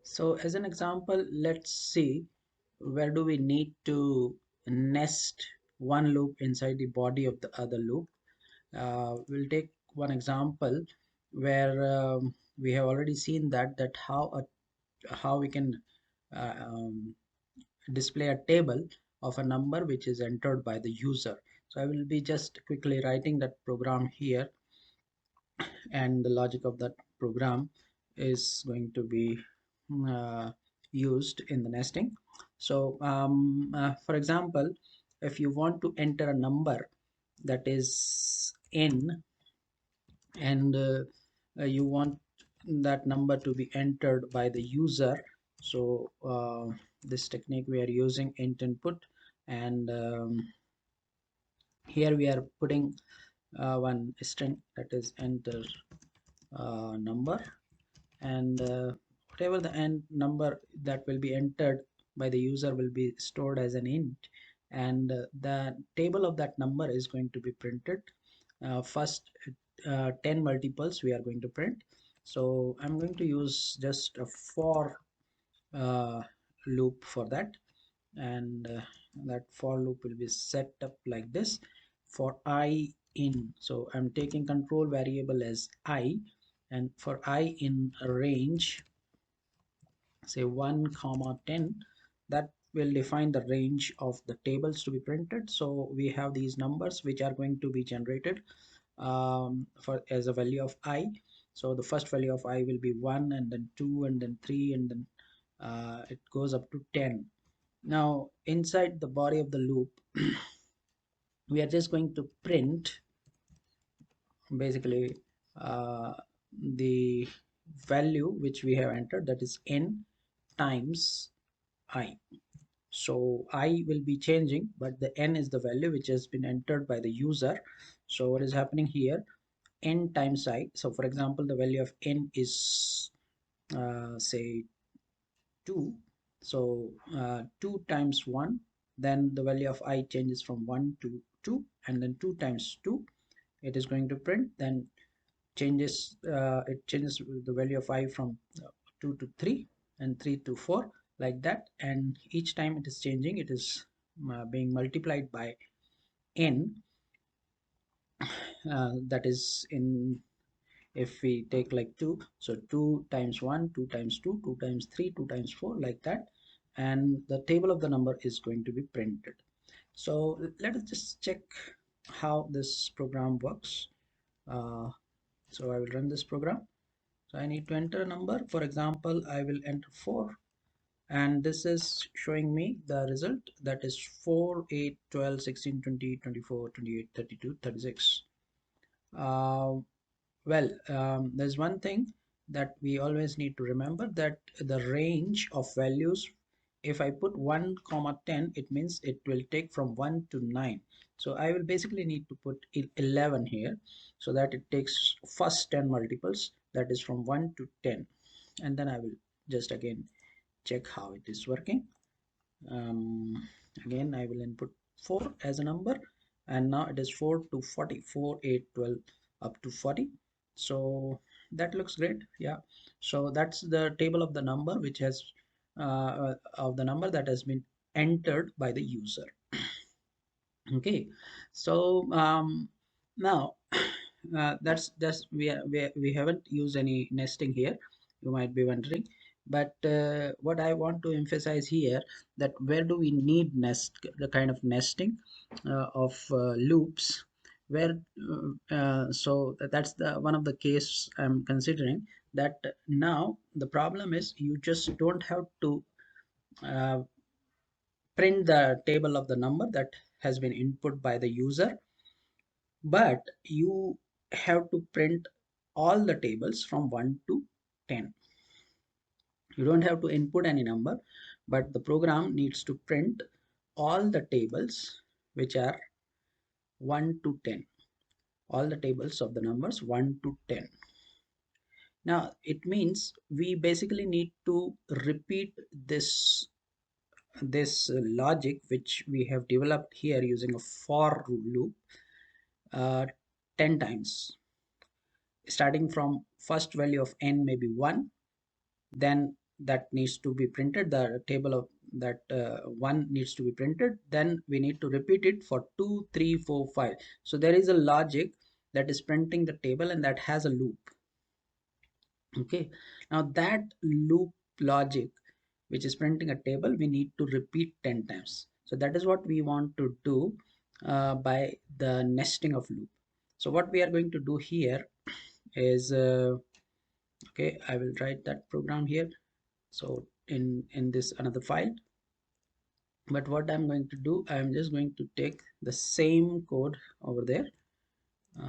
So as an example, let's see where do we need to nest one loop inside the body of the other loop. We'll take one example where we have already seen that how we can uh, um, display a table of a number which is entered by the user. So I will be just quickly writing that program here, and the logic of that program is going to be uh, used in the nesting. So for example, if you want to enter a number that is n, and you want that number to be entered by the user, so this technique we are using int input, and here we are putting one string, that is enter number, and whatever the end number that will be entered by the user will be stored as an int, and the table of that number is going to be printed. First 10 multiples we are going to print, so I'm going to use just a for uh, loop for that, and that for loop will be set up like this. For I in, so I'm taking control variable as I, and for I in a range, say 1 comma 10, that will define the range of the tables to be printed. So we have these numbers which are going to be generated for as a value of I. So the first value of I will be 1, and then 2, and then 3, and then it goes up to 10. Now inside the body of the loop we are just going to print basically uh, the value which we have entered, that is n times I. So I will be changing, but the n is the value which has been entered by the user. So what is happening here, n times I. So for example, the value of n is say 2. So 2 times 1, then the value of I changes from 1 to 2, and then 2 times 2 it is going to print, then it changes the value of I from 2 to 3, and 3 to 4, like that, and each time it is changing, it is being multiplied by n, that is in, if we take like 2, so 2 times 1, 2 times 2, 2 times 3, 2 times 4, like that, and the table of the number is going to be printed. So let us just check how this program works. So I will run this program. So I need to enter a number. For example, I will enter 4, and this is showing me the result, that is 4, 8, 12, 16, 20, 24, 28, 32, 36. uh, well, there's one thing that we always need to remember, that the range of values, if I put 1 comma 10, it means it will take from 1 to 9. So I will basically need to put 11 here, so that it takes first 10 multiples, that is from 1 to 10, and then I will just again check how it is working. Again I will input 4 as a number, and now it is 4 to 40, 4, 8, 12, up to 40. So that looks great. Yeah, so that's the table of the number which has of the number that has been entered by the user. Okay, so now that's we haven't used any nesting here, you might be wondering, but what I want to emphasize here, that where do we need the kind of nesting of loops, where so that's the one of the case I'm considering, that now the problem is you just don't have to uh, print the table of the number that has been input by the user, but you have to print all the tables from 1 to 10. You don't have to input any number, but the program needs to print all the tables which are 1 to 10, all the tables of the numbers 1 to 10. Now it means we basically need to repeat this logic which we have developed here using a for loop uh, 10 times, starting from first value of n maybe 1, then that needs to be printed, the table of that one needs to be printed, then we need to repeat it for 2 3 4 5. So there is a logic that is printing the table and that has a loop. Okay, now that loop logic which is printing a table, we need to repeat 10 times. So that is what we want to do by the nesting of loop. So what we are going to do here is okay, I will write that program here. So in this another file, but what I'm going to do, I'm just going to take the same code over there.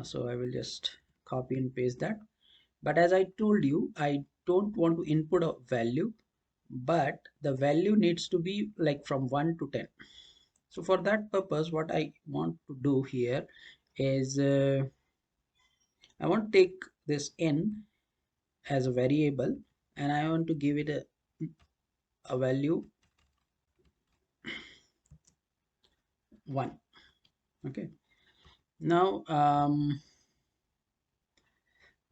So I will just copy and paste that. But as I told you, I don't want to input a value, but the value needs to be like from 1 to 10. So for that purpose, what I want to do here is I want to take this n as a variable and I want to give it a value 1. Okay, now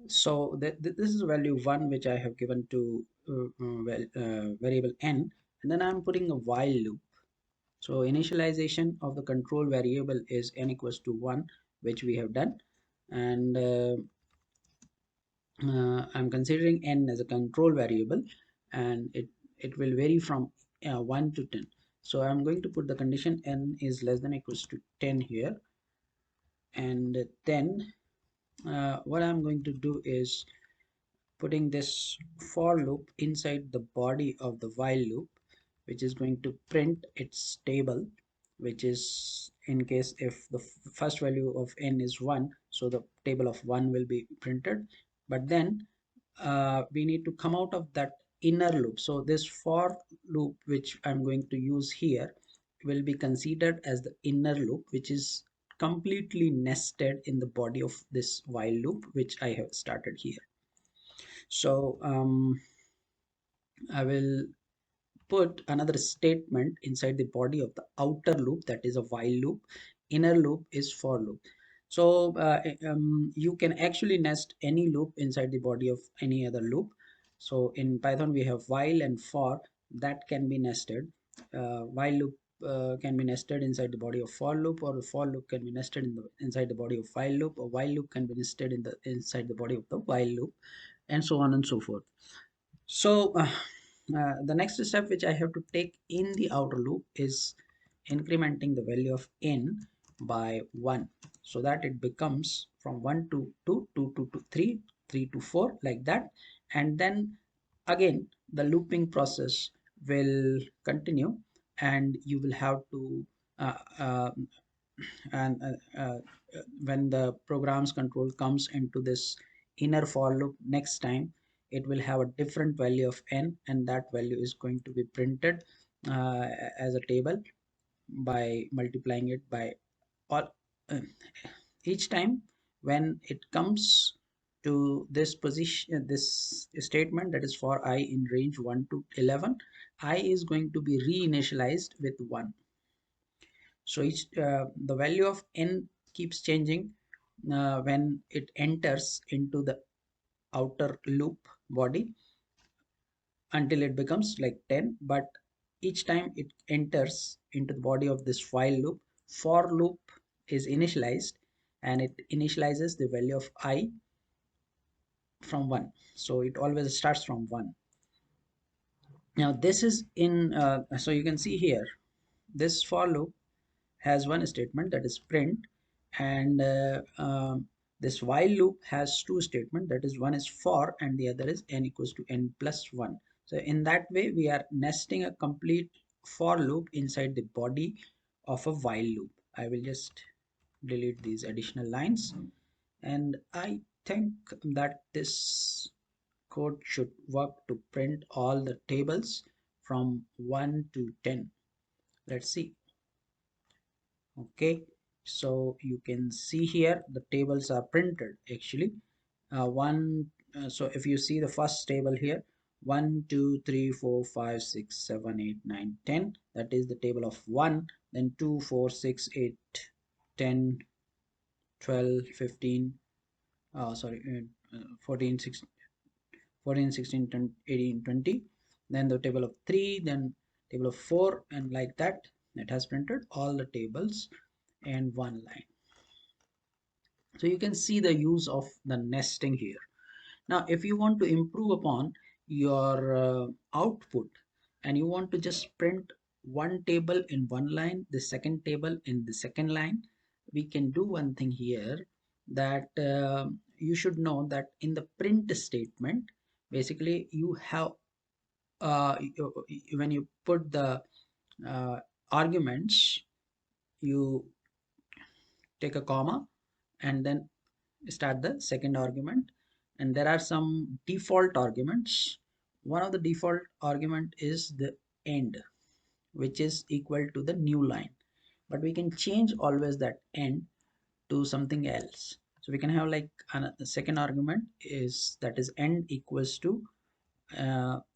so this is value 1 which I have given to variable n, and then I'm putting a while loop. So initialization of the control variable is n equals to 1, which we have done, and I'm considering n as a control variable, and it will vary from 1 to 10. So I'm going to put the condition n is less than or equals to 10 here, and then what I'm going to do is putting this for loop inside the body of the while loop, which is going to print its table, which is in case if the first value of n is 1, so the table of 1 will be printed. But then we need to come out of that inner loop. So this for loop which I'm going to use here will be considered as the inner loop, which is completely nested in the body of this while loop which I have started here. So I will put another statement inside the body of the outer loop, that is a while loop. Inner loop is for loop. So you can actually nest any loop inside the body of any other loop. So in Python we have while and for that can be nested. While loop can be nested inside the body of for loop, or the for loop can be nested inside the body of while loop, or while loop can be nested inside the body of the while loop, and so on and so forth. So the next step which I have to take in the outer loop is incrementing the value of n by 1, so that it becomes from 1 to 2, 2 to 3, 3 to 4, like that. And then again the looping process will continue, and you will have to uh, uh, and when the program's control comes into this inner for loop next time, it will have a different value of n, and that value is going to be printed uh, as a table by multiplying it by all each time when it comes to this position, this statement, that is for I in range 1 to 11, I is going to be reinitialized with 1. So each the value of n keeps changing when it enters into the outer loop body until it becomes like 10. But each time it enters into the body of this while loop, for loop is initialized, and it initializes the value of I from 1. So it always starts from 1. Now this is in so you can see here, this for loop has one statement, that is print, and this while loop has two statements, that is one is for and the other is n equals to n plus 1. So in that way we are nesting a complete for loop inside the body of a while loop. I will just delete these additional lines, and I think that this code should work to print all the tables from 1 to 10. Let's see. Okay, so you can see here the tables are printed actually. So if you see the first table here, 1 2 3 4 5 6 7 8 9 10, that is the table of 1. Then 2 4 6 8 10 12 15 sorry 14 16 14 16 18 20. then the table of 3, then table of 4, and like that it has printed all the tables in one line. So you can see the use of the nesting here. Now if you want to improve upon your output and you want to just print one table in one line, the second table in the second line, we can do one thing here, that you should know that in the print statement, basically you have when you put the arguments, you take a comma and then start the second argument, and there are some default arguments. One of the default argument is the end, which is equal to the new line, but we can change always that end to something else. So we can have like the second argument is, that is end equals to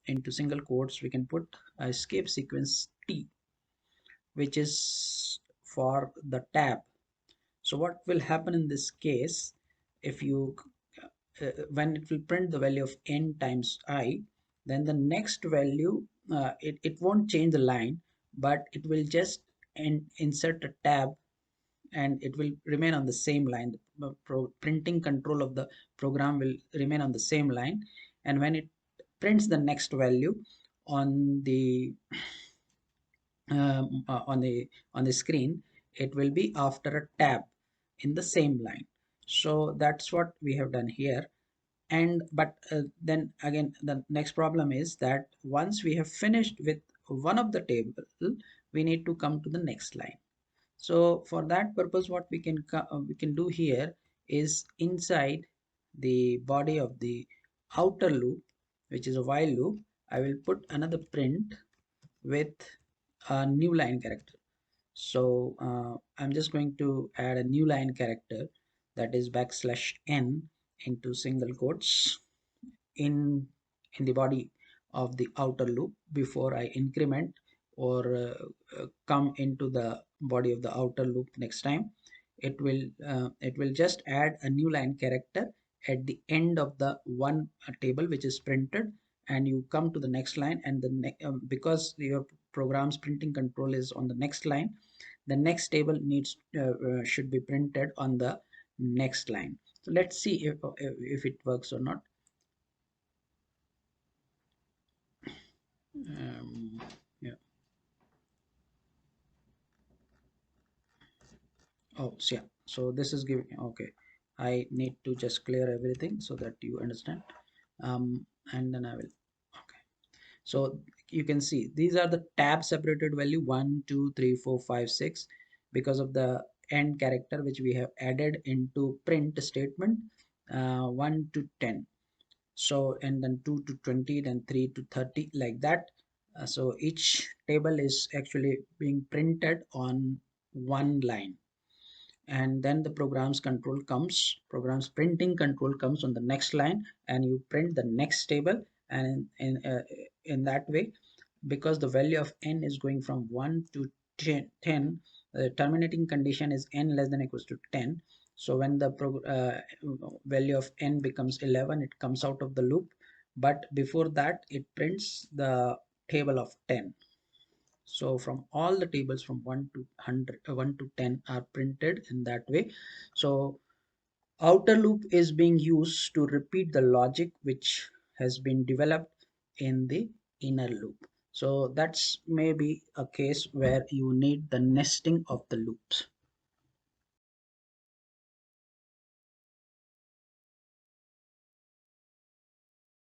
into single quotes we can put escape sequence T, which is for the tab. So what will happen in this case, if you when it will print the value of n times I, then the next value, it won't change the line, but it will just insert a tab and it will remain on the same line. The printing control of the program will remain on the same line, and when it prints the next value on the on the screen, it will be after a tab in the same line. So that's what we have done here. And but then again the next problem is that once we have finished with one of the table, we need to come to the next line. So for that purpose, what we can do here is, inside the body of the outer loop, which is a while loop, I will put another print with a new line character. So I'm just going to add a new line character, that is backslash n into single quotes in the body of the outer loop before I increment or come into the body of the outer loop next time. It will just add a new line character at the end of the one table which is printed, and you come to the next line, and because your program's printing control is on the next line, the next table needs should be printed on the next line. So let's see if it works or not. um, yeah. Oh, so yeah, so this is giving, okay, I need to just clear everything so that you understand. And then I will, okay, so you can see these are the tab separated value 1 2 3 4 5 6 because of the end character which we have added into print statement, 1 to 10. So and then 2 to 20, then 3 to 30, like that. So each table is actually being printed on one line, and then the program's printing control comes on the next line, and you print the next table. And in that way, because the value of n is going from 1 to 10, the terminating condition is n less than equals to 10. So when the value of n becomes 11, it comes out of the loop, but before that it prints the table of 10. So from all the tables from 1 to 100, 1 to 10 are printed in that way. So outer loop is being used to repeat the logic which has been developed in the inner loop. So that's maybe a case where you need the nesting of the loops.